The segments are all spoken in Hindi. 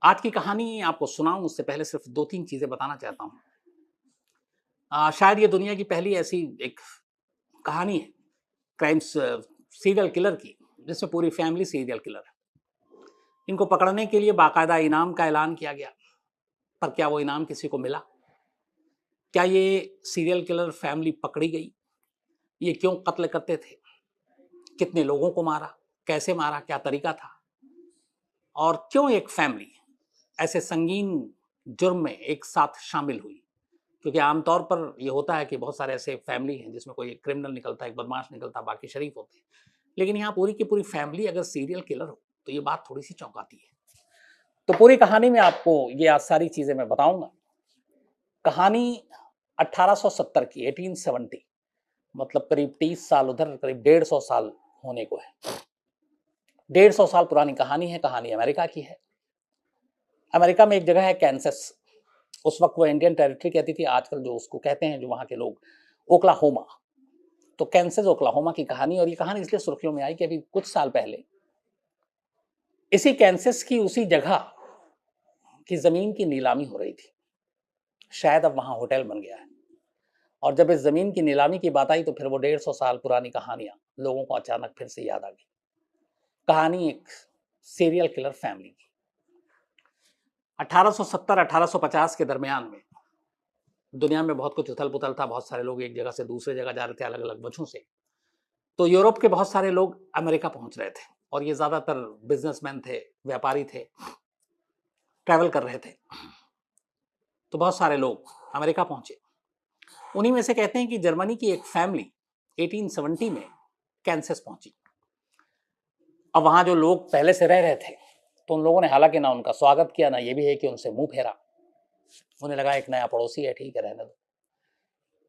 आज की कहानी आपको सुनाऊं उससे पहले सिर्फ 2-3 चीज़ें बताना चाहता हूँ। शायद ये दुनिया की पहली ऐसी एक कहानी है क्राइम्स सीरियल किलर की, जिसमें पूरी फैमिली सीरियल किलर है। इनको पकड़ने के लिए बाकायदा इनाम का ऐलान किया गया, पर क्या वो इनाम किसी को मिला? क्या ये सीरियल किलर फैमिली पकड़ी गई? ये क्यों कत्ल करते थे? कितने लोगों को मारा? कैसे मारा? क्या तरीका था? और क्यों एक फैमिली ऐसे संगीन जुर्म में एक साथ शामिल हुई? क्योंकि आमतौर पर ये होता है कि बहुत सारे ऐसे फैमिली हैं जिसमें कोई एक क्रिमिनल निकलता है, एक बदमाश निकलता है, बाकी शरीफ होते हैं। लेकिन यहाँ पूरी की पूरी फैमिली अगर सीरियल किलर हो, तो ये बात थोड़ी-सी चौंकाती है। तो पूरी कहानी में आपको ये आज सारी चीज़ें मैं बताऊँगा। कहानी 1870 की 1870 मतलब करीब 30 साल उधर, करीब 150 साल होने को है। 150 साल पुरानी कहानी है, कहानी अमेरिका की है। अमेरिका में एक जगह है कैंसस। उस वक़्त वो इंडियन टेरिटरी कहती थी, आजकल जो उसको कहते हैं जो वहाँ के लोग ओक्लाहोमा। तो कैंसस ओक्लाहोमा की कहानी, और ये कहानी इसलिए सुर्खियों में आई कि अभी कुछ साल पहले इसी कैंसस की उसी जगह की जमीन की नीलामी हो रही थी। शायद अब वहां होटल बन गया है। और जब इस जमीन की नीलामी की बात आई तो फिर वो 150 साल पुरानी कहानियां लोगों को अचानक फिर से याद आ गई। कहानी एक सीरियल किलर फैमिली की। 1870-1850 के दरमियान में दुनिया में बहुत कुछ उथल पुथल था। बहुत सारे लोग एक जगह से दूसरे जगह जा रहे थे, अलग अलग वजहों से। तो यूरोप के बहुत सारे लोग अमेरिका पहुंच रहे थे, और ये ज्यादातर बिजनेसमैन थे, व्यापारी थे, ट्रैवल कर रहे थे। तो बहुत सारे लोग अमेरिका पहुंचे। उन्हीं में से कहते हैं कि जर्मनी की एक फैमिली 1870 में कैंसस पहुंची। अब वहां जो लोग पहले से रह रहे थे, तो उन लोगों ने हालांकि ना उनका स्वागत किया, ना ये भी है कि उनसे मुंह फेरा। उन्हें लगा एक नया पड़ोसी है, ठीक है, रहने दो।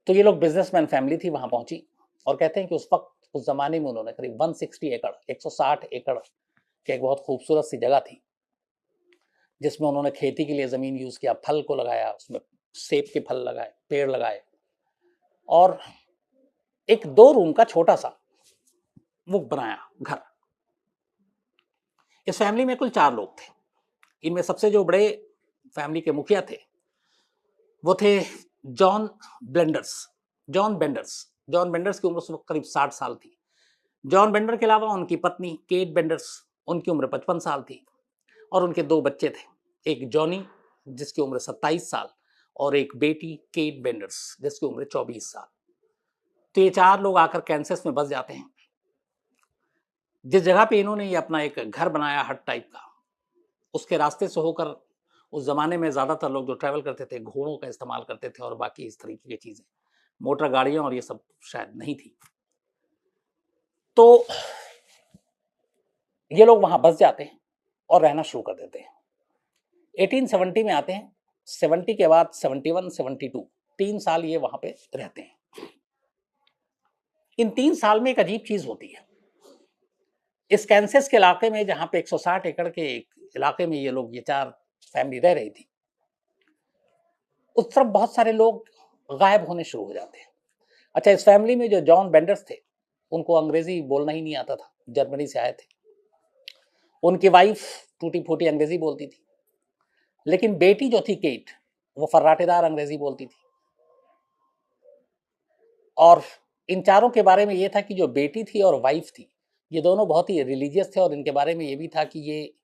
तो ये लोग बिजनेसमैन फैमिली थी, वहां पहुंची। और कहते हैं कि उस वक्त, उस जमाने में उन्होंने करीब 160 एकड़ 160 एकड़ की एक बहुत खूबसूरत सी जगह थी, जिसमें उन्होंने खेती के लिए जमीन यूज किया, फल को लगाया, उसमें सेब के फल लगाए, पेड़ लगाए, और एक 2 रूम का छोटा सा वो बनाया घर। इस फैमिली में कुल 4 लोग थे। इनमें सबसे जो बड़े फैमिली के मुखिया थे, वो थे John blenders John benders. John benders की उम्र उस वक्त करीब 60 साल थी। जॉन बेंडर के अलावा उनकी पत्नी केट बेंडर्स, उनकी उम्र 55 साल थी, और उनके 2 बच्चे थे। एक जॉनी, जिसकी उम्र 27 साल, और एक बेटी केट बेंडर्स, जिसकी उम्र 24 साल। तो ये 4 लोग आकर कैंसस में बस जाते हैं। जिस जगह पे इन्होंने ये अपना एक घर बनाया हट टाइप का, उसके रास्ते से होकर उस जमाने में ज्यादातर लोग जो ट्रैवल करते थे, घोड़ों का इस्तेमाल करते थे, और बाकी इस तरीके की चीजें, मोटर गाड़ियां और ये सब शायद नहीं थी। तो ये लोग वहां बस जाते हैं और रहना शुरू कर देते हैं। 1870 में आते हैं। 70 के बाद 71, 72, 3 साल ये वहां पे रहते हैं। इन 3 साल में एक अजीब चीज होती है। इस कैंसस के इलाके में, जहां पे 160 एकड़ के इलाके में ये लोग, ये 4 फैमिली रह रही थी, उस तरफ बहुत सारे लोग गायब होने शुरू हो जाते हैं। अच्छा, इस फैमिली में जो जॉन बेंडर्स थे, उनको अंग्रेजी बोलना ही नहीं आता था, जर्मनी से आए थे। उनकी वाइफ टूटी फूटी अंग्रेजी बोलती थी, लेकिन बेटी जो थी केट, वो फर्राटेदार अंग्रेजी बोलती थी। और इन चारों के बारे में ये था कि जो बेटी थी और वाइफ थी, ये दोनों बहुत ही रिलीजियस थे, और इनके बारे में ये भी था कि ये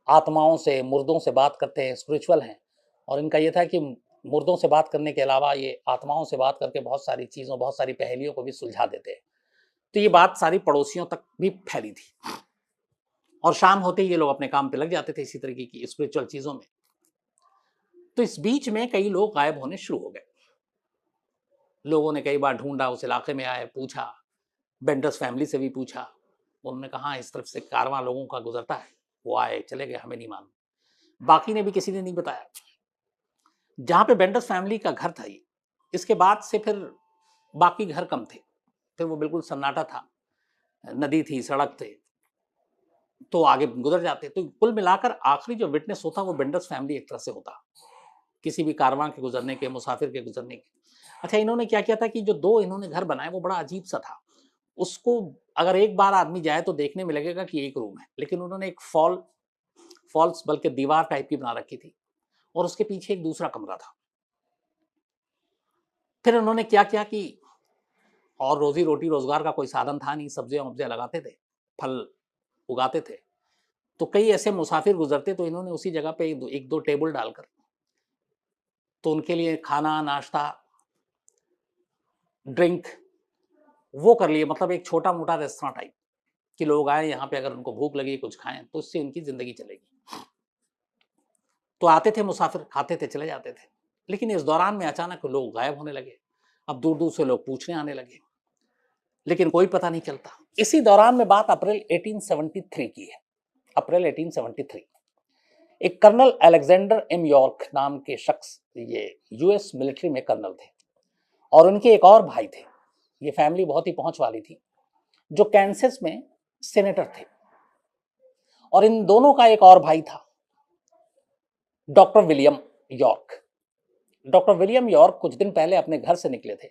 आत्माओं से, मुर्दों से बात करते हैं, स्पिरिचुअल हैं। और इनका ये था कि मुर्दों से बात करने के अलावा ये आत्माओं से बात करके बहुत सारी चीज़ों, बहुत सारी पहेलियों को भी सुलझा देते हैं। तो ये बात सारी पड़ोसियों तक भी फैली थी, और शाम होते ही ये लोग अपने काम पे लग जाते थे इसी तरीके की स्पिरिचुअल चीज़ों में। तो इस बीच में कई लोग गायब होने शुरू हो गए। लोगों ने कई बार ढूंढा, उस इलाके में आए, पूछा, बेंडर्स फैमिली से भी पूछा। उन्होंने कहा इस तरफ से कारवां लोगों का गुजरता है, वो आए चले गए, हमें नहीं मालूम। बाकी ने भी किसी ने नहीं बताया। जहां पे बेंडर्स फैमिली का घर था ये, इसके बाद से फिर बाकी घर कम थे। फिर वो बिल्कुल सन्नाटा था, नदी थी, सड़क थे, तो आगे गुजर जाते। तो कुल मिलाकर आखिरी जो विटनेस होता वो बेंडर्स फैमिली एक तरह से होता, किसी भी कारवां के गुजरने के, मुसाफिर के गुजरने के। अच्छा, इन्होंने क्या किया था कि जो 2 इन्होंने घर बनाए वो बड़ा अजीब सा था। उसको अगर एक बार आदमी जाए तो देखने में लगेगा कि एक रूम है, लेकिन उन्होंने एक फॉल्स बल्कि दीवार टाइप की बना रखी थी और उसके पीछे एक दूसरा कमरा था। फिर उन्होंने क्या किया कि और रोजी रोटी रोजगार का कोई साधन था नहीं, सब्जियां वब्जियां लगाते थे, फल उगाते थे, तो कई ऐसे मुसाफिर गुजरते तो इन्होंने उसी जगह पे एक दो टेबल डालकर तो उनके लिए खाना नाश्ता ड्रिंक वो कर लिए, मतलब एक छोटा मोटा रेस्टोरेंट टाइप कि लोग आए यहाँ पे, अगर उनको भूख लगी कुछ खाएं तो उससे उनकी जिंदगी चलेगी। तो आते थे मुसाफिर, खाते थे, चले जाते थे। लेकिन इस दौरान में अचानक लोग गायब होने लगे। अब दूर दूर से लोग पूछने आने लगे, लेकिन कोई पता नहीं चलता। इसी दौरान में बात अप्रैल 1873 की है। अप्रैल 1873 एक कर्नल अलेक्जेंडर एम यॉर्क नाम के शख्स, ये यूएस मिलिट्री में कर्नल थे, और उनके एक और भाई थे। ये फैमिली बहुत ही पहुंच वाली थी, जो कैंसस में सेनेटर थे। और इन दोनों का एक और भाई था, doctor William York. Doctor William York कुछ दिन पहले अपने घर से निकले थे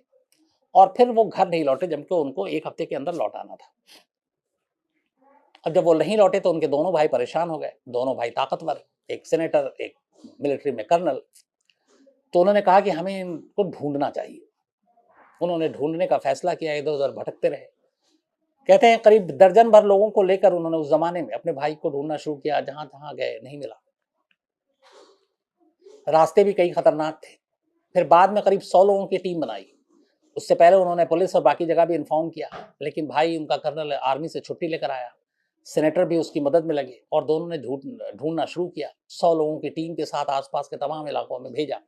और फिर वो घर नहीं लौटे, जबकि उनको एक हफ्ते के अंदर लौटाना था। अब जब वो नहीं लौटे तो उनके दोनों भाई परेशान हो गए। दोनों भाई ताकतवर, एक सेनेटर, एक मिलिट्री में कर्नल। तो उन्होंने कहा कि हमें इनको ढूंढना चाहिए। उन्होंने ढूंढने का फैसला किया, इधर उधर भटकते रहे। कहते हैं करीब दर्जन भर लोगों को लेकर उन्होंने उस जमाने में अपने भाई को ढूंढना शुरू किया। जहां जहां गए नहीं मिला, रास्ते भी कई खतरनाक थे। फिर बाद में करीब 100 लोगों की टीम बनाई। उससे पहले उन्होंने पुलिस और बाकी जगह भी इन्फॉर्म किया, लेकिन भाई उनका कर्नल आर्मी से छुट्टी लेकर आया। सेनेटर भी उसकी मदद में लगे और दोनों ने ढूंढना शुरू किया। 100 लोगों की टीम के साथ आसपास के तमाम इलाकों में भेजा।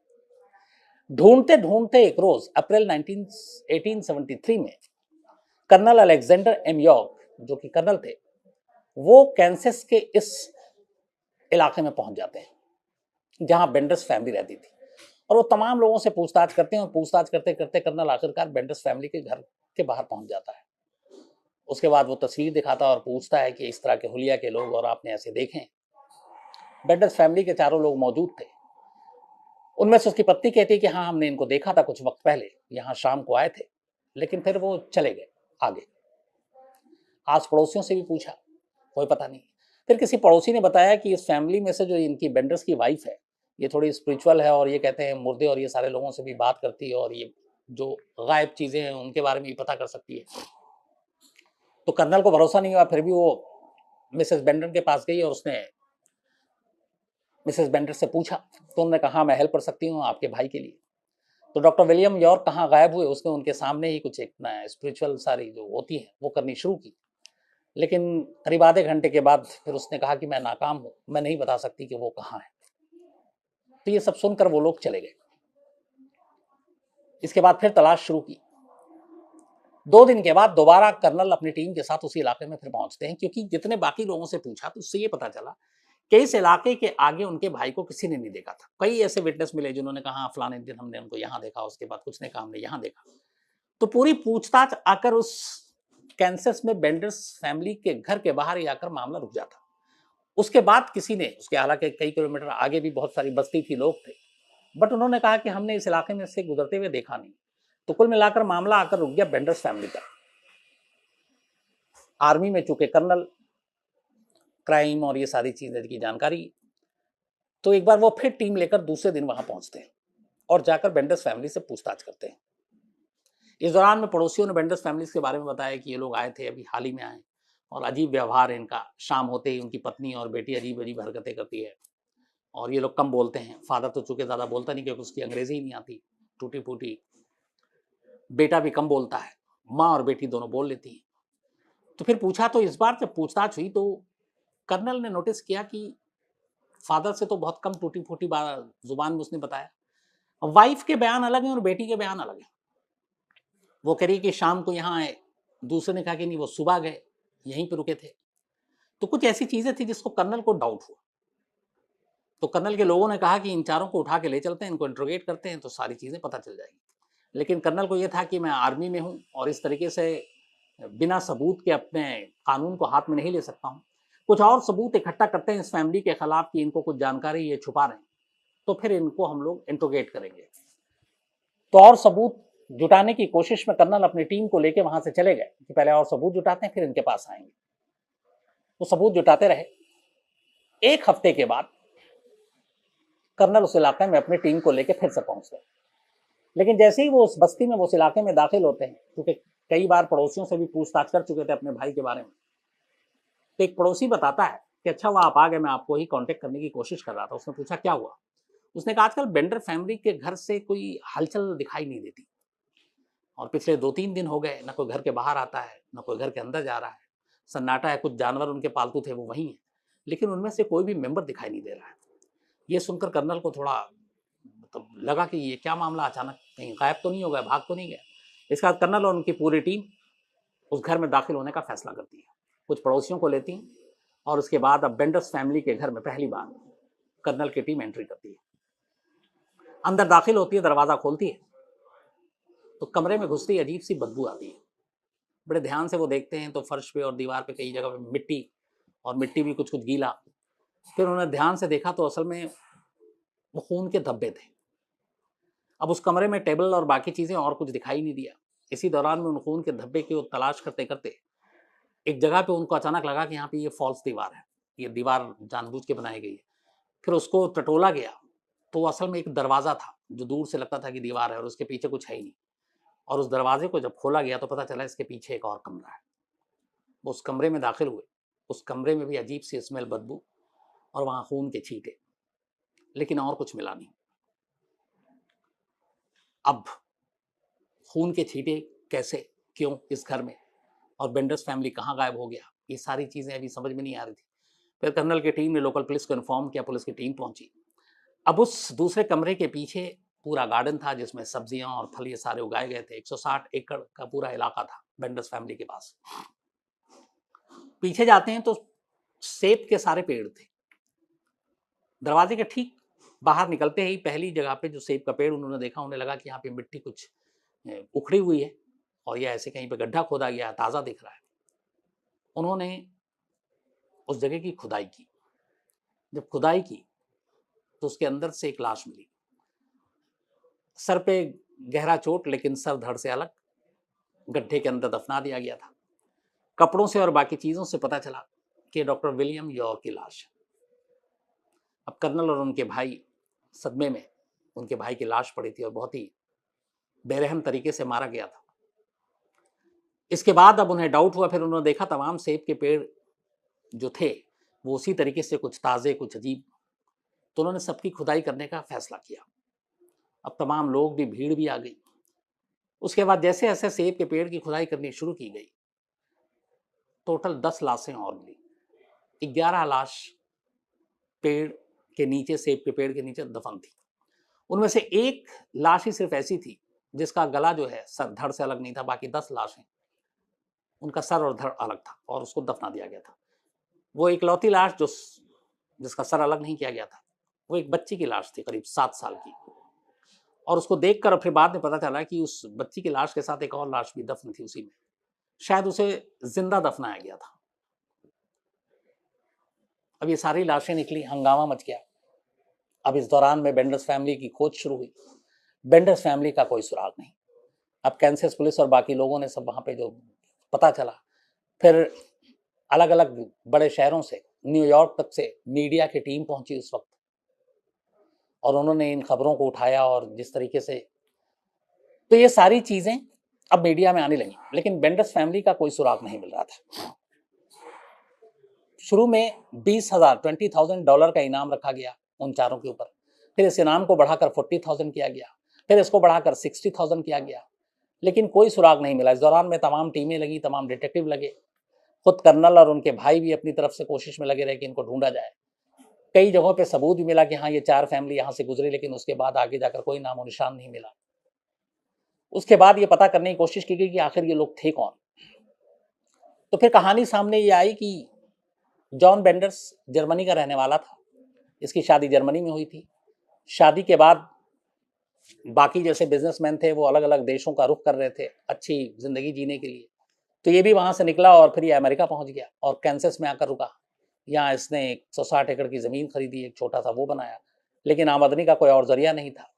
ढूंढते ढूंढते एक रोज अप्रैल 1873 में कर्नल अलेक्जेंडर एम यॉर्क, जो कि कर्नल थे, वो कैंसस के इस इलाके में पहुंच जाते हैं जहां बेंडर्स फैमिली रहती थी। और वो तमाम लोगों से पूछताछ करते हैं और पूछताछ करते करते कर्नल आखिरकार बेंडर्स फैमिली के घर के बाहर पहुंच जाता है। उसके बाद वो तस्वीर दिखाता और पूछता है कि इस तरह के हुलिया के लोग और आपने ऐसे देखे? बेंडर्स फैमिली के चारों लोग मौजूद थे। उनमें से उसकी पत्नी कहती है कि हाँ, हमने इनको देखा था कुछ वक्त पहले, यहाँ शाम को आए थे, लेकिन फिर वो चले गए आगे। आस पड़ोसियों से भी पूछा, कोई पता नहीं। फिर किसी पड़ोसी ने बताया कि इस फैमिली में से जो इनकी बेंडर्स की वाइफ है, ये थोड़ी स्पिरिचुअल है और ये कहते हैं मुर्दे और ये सारे लोगों से भी बात करती है और ये जो गायब चीजें हैं उनके बारे में भी पता कर सकती है। तो कर्नल को भरोसा नहीं हुआ, फिर भी वो मिसेस बेंडर के पास गई और उसने मिसेस बेंडर से पूछा। तो उन्होंने कहा मैं हेल्प कर सकती हूँ आपके भाई के लिए। तो डॉक्टर विलियम यॉर्क कहाँ गायब हुए, उसने उनके सामने ही कुछ एक स्पिरिचुअल सारी जो होती है वो करनी शुरू की। लेकिन करीब आधे घंटे के बाद फिर उसने कहा कि मैं नाकाम हूँ, मैं नहीं बता सकती कि वो कहाँ है। तो ये सब सुनकर वो लोग चले गए। इसके बाद फिर तलाश शुरू की। 2 दिन के बाद दोबारा कर्नल अपनी टीम के साथ उसी इलाके में फिर पहुंचते हैं, क्योंकि जितने बाकी लोगों से पूछा तो उससे ये पता चला कि इस इलाके के आगे उनके भाई को किसी ने नहीं देखा था। कई ऐसे विटनेस मिले जिन्होंने कहा फलाने दिन हमने उनको यहाँ देखा, उसके बाद कुछ ने कहा हमने यहाँ देखा। तो पूरी पूछताछ आकर उस कैंसस में बेंडर्स फैमिली के घर के बाहर ही आकर मामला रुक जाता। उसके बाद किसी ने, उसके हालांकि कई किलोमीटर आगे भी बहुत सारी बस्ती थी, लोग थे, बट उन्होंने कहा कि हमने इस इलाके में से गुजरते हुए देखा नहीं। तो कुल मिलाकर मामला आकर रुक गया बेंडर्स फैमिली तक। आर्मी में चूंकि कर्नल, क्राइम और ये सारी चीजें की जानकारी, तो एक बार वो फिर टीम लेकर दूसरे दिन वहां पहुंचते हैं और जाकर बेंडर्स फैमिली से पूछताछ करते हैं। इस दौरान में पड़ोसियों ने बेंडर्स फैमिली के बारे में बताया कि ये लोग आए थे, अभी हाल ही में आए, और अजीब व्यवहार है इनका। शाम होते ही उनकी पत्नी और बेटी अजीब अजीब हरकतें करती है और ये लोग कम बोलते हैं। फादर तो चूंकि ज्यादा बोलता नहीं क्योंकि उसकी अंग्रेजी ही नहीं आती, टूटी फूटी। बेटा भी कम बोलता है, माँ और बेटी दोनों बोल लेती हैं। तो फिर पूछा, तो इस बार जब पूछताछ हुई तो कर्नल ने नोटिस किया कि फादर से तो बहुत कम टूटी फूटी जुबान में उसने बताया। वाइफ के बयान अलग हैं और बेटी के बयान अलग हैं। वो कह रही कि शाम को यहाँ आए, दूसरे ने कहा कि नहीं वो सुबह गए, यहीं पे रुके थे। तो कुछ ऐसी चीजें थी जिसको कर्नल को डाउट हुआ। तो कर्नल के लोगों ने कहा कि इन चारों को उठा के ले चलते हैं, इनको इंट्रोगेट करते हैं तो सारी चीजें पता चल जाएगी। लेकिन कर्नल को यह था कि मैं आर्मी में हूं और इस तरीके से बिना सबूत के अपने कानून को हाथ में नहीं ले सकता हूं। कुछ और सबूत इकट्ठा करते हैं इस फैमिली के खिलाफ कि इनको कुछ जानकारी ये छुपा रहे हैं, तो फिर इनको हम लोग इंट्रोगेट करेंगे। तो और सबूत जुटाने की कोशिश में कर्नल अपनी टीम को लेकर वहां से चले गए कि पहले और सबूत जुटाते हैं फिर इनके पास आएंगे। तो सबूत जुटाते रहे। एक हफ्ते के बाद कर्नल उस इलाके में अपनी टीम को लेकर फिर से पहुंच गए। लेकिन जैसे ही वो उस बस्ती में, वो उस इलाके में दाखिल होते हैं, क्योंकि कई बार पड़ोसियों से भी पूछताछ कर चुके थे अपने भाई के बारे में, तो एक पड़ोसी बताता है कि अच्छा हुआ आप आ गए, मैं आपको ही कांटेक्ट करने की कोशिश कर रहा था। उसने पूछा क्या हुआ? उसने कहा आजकल बेंडर फैमिली के घर से कोई हलचल दिखाई नहीं देती, और पिछले 2-3 दिन हो गए, ना कोई घर के बाहर आता है, ना कोई घर के अंदर जा रहा है, सन्नाटा है। कुछ जानवर उनके पालतू थे वो वहीं हैं, लेकिन उनमें से कोई भी मेंबर दिखाई नहीं दे रहा है। ये सुनकर कर्नल को थोड़ा मतलब लगा कि ये क्या मामला, अचानक कहीं गायब तो नहीं हो गया, भाग तो नहीं गया। इसके बाद कर्नल और उनकी पूरी टीम उस घर में दाखिल होने का फैसला करती है, कुछ पड़ोसियों को लेती हैं, और उसके बाद अब बेंडर्स फैमिली के घर में पहली बार कर्नल की टीम एंट्री करती है। अंदर दाखिल होती है, दरवाज़ा खोलती है तो कमरे में घुसती अजीब सी बदबू आती है। बड़े ध्यान से वो देखते हैं तो फर्श पे और दीवार पे कई जगह पे मिट्टी, और मिट्टी भी कुछ कुछ गीला। फिर उन्होंने ध्यान से देखा तो असल में वो खून के धब्बे थे। अब उस कमरे में टेबल और बाकी चीज़ें और कुछ दिखाई नहीं दिया। इसी दौरान में उन खून के धब्बे की तलाश करते करते एक जगह पे उनको अचानक लगा कि यहाँ पे ये फॉल्स दीवार है, ये दीवार जानबूझ के बनाई गई है। फिर उसको टटोला गया तो असल में एक दरवाज़ा था जो दूर से लगता था कि दीवार है और उसके पीछे कुछ है ही नहीं। और उस दरवाजे को जब खोला गया तो पता चला इसके पीछे एक और कमरा है। वो उस कमरे में दाखिल हुए, उस कमरे में भी अजीब सी स्मेल, बदबू, और वहाँ खून के छींटे, लेकिन और कुछ मिला नहीं। अब खून के छींटे कैसे, क्यों इस घर में, और बेंडर्स फैमिली कहाँ गायब हो गया, ये सारी चीज़ें अभी समझ में नहीं आ रही थी। फिर कर्नल की टीम ने लोकल पुलिस को इन्फॉर्म किया, पुलिस की टीम पहुंची। अब उस दूसरे कमरे के पीछे पूरा गार्डन था जिसमें सब्जियां और फल ये सारे उगाए गए थे। 160 एकड़ का पूरा इलाका था बेंडर्स फैमिली के पास। पीछे जाते हैं तो सेब के सारे पेड़ थे। दरवाजे के ठीक बाहर निकलते ही पहली जगह पे जो सेब का पेड़ उन्होंने देखा, उन्हें लगा कि यहाँ पे मिट्टी कुछ उखड़ी हुई है और यह ऐसे कहीं पे गड्ढा खोदा गया, ताज़ा दिख रहा है। उन्होंने उस जगह की खुदाई की। जब खुदाई की तो उसके अंदर से एक लाश मिली। सर पे गहरा चोट, लेकिन सर धड़ से अलग, गड्ढे के अंदर दफना दिया गया था। कपड़ों से और बाकी चीज़ों से पता चला कि डॉक्टर विलियम यॉर की लाश है। अब कर्नल और उनके भाई सदमे में, उनके भाई की लाश पड़ी थी और बहुत ही बेरहम तरीके से मारा गया था। इसके बाद अब उन्हें डाउट हुआ, फिर उन्होंने देखा तमाम सेब के पेड़ जो थे वो उसी तरीके से, कुछ ताज़े कुछ अजीब। तो उन्होंने सबकी खुदाई करने का फैसला किया। अब तमाम लोग भी, भीड़ भी आ गई। उसके बाद जैसे जैसे सेब के पेड़ की खुदाई करनी शुरू की गई, टोटल 10 लाशें और मिली। 11 लाश पेड़ के नीचे, सेब के पेड़ के नीचे दफन थी। उनमें से एक लाश ही सिर्फ ऐसी थी जिसका गला जो है सर धड़ से अलग नहीं था। बाकी 10 लाशें, उनका सर और धड़ अलग था और उसको दफना दिया गया था। वो इकलौती लाश जो जिसका सर अलग नहीं किया गया था, वो एक बच्ची की लाश थी, करीब 7 साल की। और उसको देखकर फिर बाद में पता चला कि उस बच्ची की लाश के साथ एक और लाश भी दफन थी उसी में। शायद उसे जिंदा दफनाया गया था। अब ये सारी लाशें निकली, हंगामा मच गया। अब इस दौरान में बेंडर्स फैमिली की खोज शुरू हुई। बेंडर्स फैमिली का कोई सुराग नहीं। अब कैंसस पुलिस और बाकी लोगों ने सब वहाँ पे जो पता चला, फिर अलग अलग बड़े शहरों से, न्यूयॉर्क तक से मीडिया की टीम पहुंची उस वक्त, और उन्होंने इन खबरों को उठाया। और जिस तरीके से, तो ये सारी चीज़ें अब मीडिया में आने लगी, लेकिन बेंडर्स फैमिली का कोई सुराग नहीं मिल रहा था। शुरू में 20,000 डॉलर का इनाम रखा गया उन चारों के ऊपर। फिर इस इनाम को बढ़ाकर 40,000 किया गया, फिर इसको बढ़ाकर 60,000 किया गया, लेकिन कोई सुराग नहीं मिला। इस दौरान में तमाम टीमें लगी, तमाम डिटेक्टिव लगे, खुद कर्नल और उनके भाई भी अपनी तरफ से कोशिश में लगे रहे कि इनको ढूंढा जाए। कई जगहों पे सबूत भी मिला कि हाँ ये 4 फैमिली यहाँ से गुजरी, लेकिन उसके बाद आगे जाकर कोई नामो निशान नहीं मिला। उसके बाद ये पता करने की कोशिश की गई कि आखिर ये लोग थे कौन। तो फिर कहानी सामने ये आई कि जॉन बेंडर्स जर्मनी का रहने वाला था। इसकी शादी जर्मनी में हुई थी। शादी के बाद बाकी जैसे बिजनेसमैन थे वो अलग अलग देशों का रुख कर रहे थे अच्छी जिंदगी जीने के लिए। तो ये भी वहां से निकला और फिर ये अमेरिका पहुंच गया और कैंसस में आकर रुका। यहाँ इसने 160 एकड़ की जमीन खरीदी, एक छोटा सा वो बनाया, लेकिन आमदनी का कोई और जरिया नहीं था।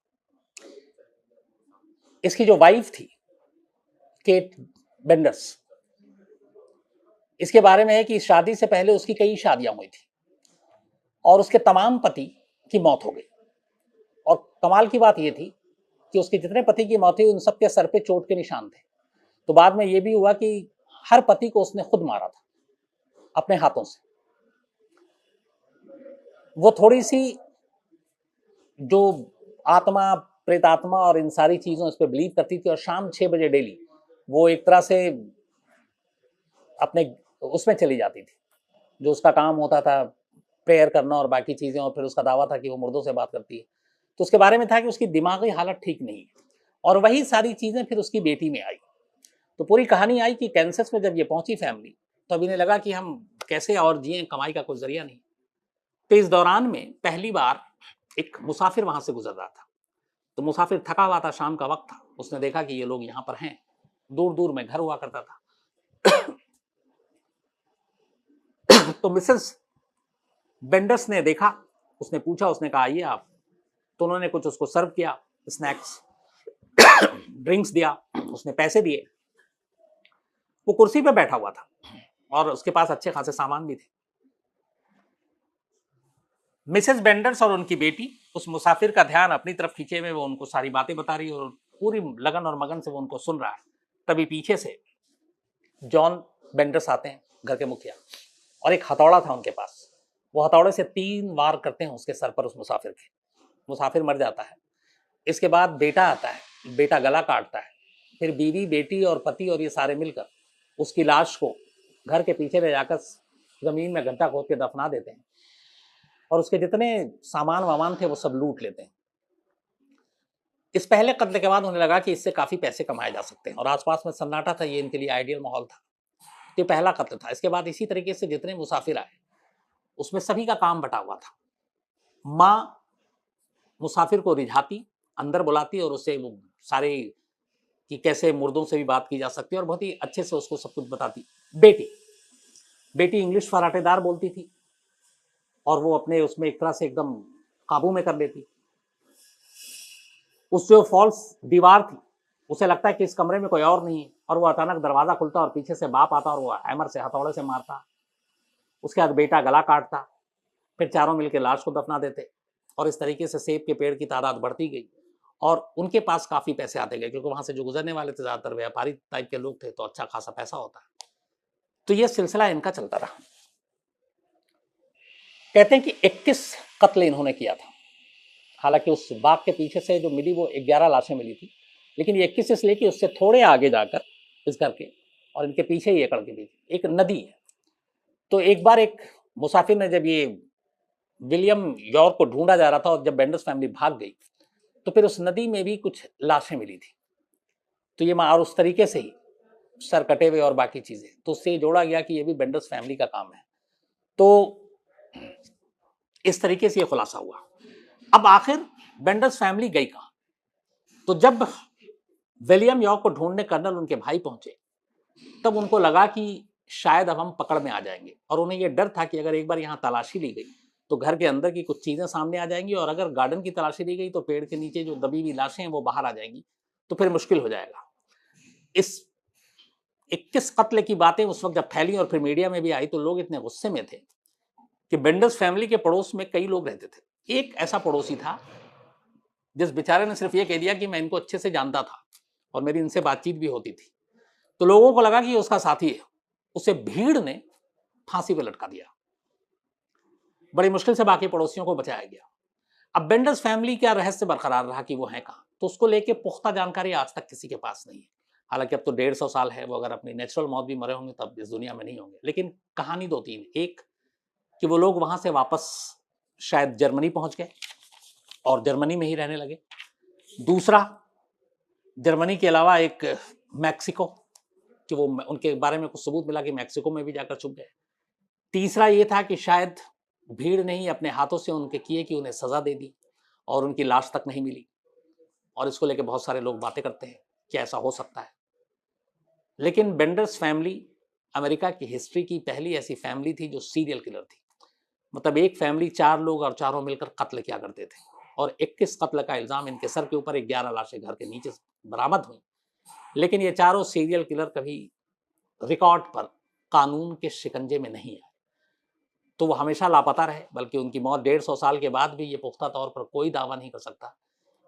इसकी जो वाइफ थी केट बेंडर्स, इसके बारे में है कि शादी से पहले उसकी कई शादियां हुई थी। और उसके तमाम पति की मौत हो गई। और कमाल की बात यह थी कि उसके जितने पति की मौत हुई उन सबके सर पे चोट के निशान थे। तो बाद में यह भी हुआ कि हर पति को उसने खुद मारा था अपने हाथों से। वो थोड़ी सी जो आत्मा, प्रेतात्मा और इन सारी चीजों इस पे बिलीव करती थी, और शाम 6 बजे डेली वो एक तरह से अपने उसमें चली जाती थी, जो उसका काम होता था प्रेयर करना और बाकी चीजें, और फिर उसका दावा था कि वो मुर्दों से बात करती है। तो उसके बारे में था कि उसकी दिमागी हालत ठीक नहीं है, और वही सारी चीजें फिर उसकी बेटी में आई। तो पूरी कहानी आई कि कैंसस में जब ये पहुंची फैमिली, तो अब इन्हें लगा कि हम कैसे और जिए, कमाई का कोई जरिया नहीं। तो इस दौरान में पहली बार एक मुसाफिर वहां से गुजर रहा था। तो मुसाफिर थका हुआ था, शाम का वक्त था, उसने देखा कि ये लोग यहाँ पर हैं। दूर दूर में घर हुआ करता था। तो मिसेस बेंडर्स ने देखा, उसने पूछा, उसने कहा आइए आप। तो उन्होंने कुछ उसको सर्व किया, स्नैक्स, ड्रिंक्स दिया, उसने पैसे दिए। वो कुर्सी पे बैठा हुआ था और उसके पास अच्छे खासे सामान भी थे। मिसेस बेंडर्स और उनकी बेटी उस मुसाफिर का ध्यान अपनी तरफ खींचे हुए वो उनको सारी बातें बता रही है और पूरी लगन और मगन से वो उनको सुन रहा है। तभी पीछे से जॉन बेंडर्स आते हैं, घर के मुखिया, और एक हथौड़ा था उनके पास। वो हथौड़े से 3 वार करते हैं उसके सर पर, उस मुसाफिर के। मुसाफिर मर जाता है। इसके बाद बेटा आता है, बेटा गला काटता है। फिर बीवी, बेटी और पति और ये सारे मिलकर उसकी लाश को घर के पीछे ले जाकर जमीन में गड्ढा खोद के दफना देते हैं, और उसके जितने सामान वामान थे वो सब लूट लेते हैं। इस पहले कत्ल के बाद उन्हें लगा कि इससे काफी पैसे कमाए जा सकते हैं, और आसपास में सन्नाटा था, ये इनके लिए आइडियल माहौल था। ये पहला कत्ल था। इसके बाद इसी तरीके से जितने मुसाफिर आए उसमें सभी का काम बटा हुआ था। माँ मुसाफिर को रिझाती, अंदर बुलाती और उससे वो सारे कि कैसे मुर्दों से भी बात की जा सकती है, और बहुत ही अच्छे से उसको सब कुछ बताती। बेटी बेटी इंग्लिश फराटेदार बोलती थी और वो अपने उसमें एक तरह से एकदम काबू में कर लेती। उस जो फॉल्स दीवार थी, उसे लगता है कि इस कमरे में कोई और नहीं है, और वो अचानक दरवाजा खुलता और पीछे से बाप आता और वो हैमर से, हथौड़े से मारता। उसके बाद बेटा गला काटता। फिर चारों मिलकर लाश को दफना देते, और इस तरीके से सेब के पेड़ की तादाद बढ़ती गई और उनके पास काफी पैसे आते गए, क्योंकि वहां से जो गुजरने वाले थे ज्यादातर व्यापारी टाइप के लोग थे, तो अच्छा खासा पैसा होता है। तो ये सिलसिला इनका चलता रहा। कहते हैं कि 21 कत्ल इन्होंने किया था। हालांकि उस बाग के पीछे से जो मिली वो 11 लाशें मिली थी, लेकिन ये 21 इसलिए कि उससे थोड़े आगे जाकर इस घर के और इनके पीछे ही एकड़ के बीच एक नदी है। तो एक बार एक मुसाफिर ने, जब ये विलियम यॉर्क को ढूंढा जा रहा था और जब बेंडर्स फैमिली भाग गई, तो फिर उस नदी में भी कुछ लाशें मिली थी। तो ये और उस तरीके से ही सर कटे हुए और बाकी चीजें, तो उससे जोड़ा गया कि ये भी बेंडर्स फैमिली का काम है। तो इस तरीके से ये खुलासा हुआ। अब आखिर बेंडर्स फैमिली गई कहां? तो जब विलियम यॉर्क को ढूंढने कर्नल उनके भाई पहुंचे, तब उनको लगा कि शायद अब हम पकड़ में आ जाएंगे, और उन्हें यह डर था कि अगर एक बार यहां तलाशी ली गई तो घर के अंदर की कुछ चीजें सामने आ जाएंगी, और अगर गार्डन की तलाशी ली गई तो पेड़ के नीचे जो दबी हुई लाशें हैं वो बाहर आ जाएंगी, तो फिर मुश्किल हो जाएगा। इस 21 कत्ल की बातें उस वक्त जब फैली और फिर मीडिया में भी आई, तो लोग इतने गुस्से में थे कि बेंडर्स फैमिली के पड़ोस में कई लोग रहते थे। एक ऐसा पड़ोसी था जिस बेचारे ने सिर्फ ये कह दिया कि मैं इनको अच्छे से जानता था और मेरी इनसे बातचीत भी होती थी। तो लोगों को लगा कि ये उसका साथी है। उसे भीड़ ने फांसी पर लटका दिया। बड़ी मुश्किल से बाकी पड़ोसियों को बचाया गया। अब बेंडर्स फैमिली का रहस्य बरकरार रहा कि वो है कहां, तो उसको लेके पुख्ता जानकारी आज तक किसी के पास नहीं है। हालांकि अब तो 150 साल है, वो अगर अपनी नेचुरल मौत भी मरे होंगे तब इस दुनिया में नहीं होंगे। लेकिन कहानी 2-3, एक कि वो लोग वहां से वापस शायद जर्मनी पहुंच गए और जर्मनी में ही रहने लगे। दूसरा, जर्मनी के अलावा एक मैक्सिको, कि वो उनके बारे में कुछ सबूत मिला कि मैक्सिको में भी जाकर छुप गए। तीसरा ये था कि शायद भीड़ ने ही अपने हाथों से उनके किए कि उन्हें सजा दे दी और उनकी लाश तक नहीं मिली, और इसको लेकर बहुत सारे लोग बातें करते हैं कि ऐसा हो सकता है। लेकिन बेंडर्स फैमिली अमेरिका की हिस्ट्री की पहली ऐसी फैमिली थी जो सीरियल किलर थी। मतलब एक फैमिली 4 लोग और चारों मिलकर कत्ल किया करते थे, और 21 कत्ल का इल्जाम इनके सर के ऊपर, 11 लाशें घर के नीचे बरामद हुई। लेकिन ये चारों सीरियल किलर कभी रिकॉर्ड पर कानून के शिकंजे में नहीं आए। तो वो हमेशा लापता रहे, बल्कि उनकी मौत 150 साल के बाद भी ये पुख्ता तौर पर कोई दावा नहीं कर सकता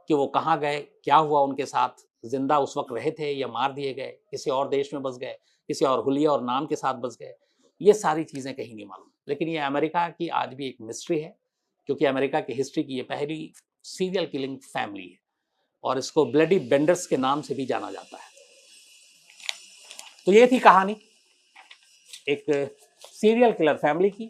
कि वो कहाँ गए, क्या हुआ उनके साथ, जिंदा उस वक्त रहे थे या मार दिए गए, किसी और देश में बस गए, किसी और हुलिया और नाम के साथ बस गए। ये सारी चीज़ें कहीं नहीं मालूम। लेकिन ये अमेरिका की आज भी एक मिस्ट्री है, क्योंकि अमेरिका की हिस्ट्री की ये पहली सीरियल किलिंग फैमिली है और इसको ब्लडी बेंडर्स के नाम से भी जाना जाता है। तो ये थी कहानी एक सीरियल किलर फैमिली की,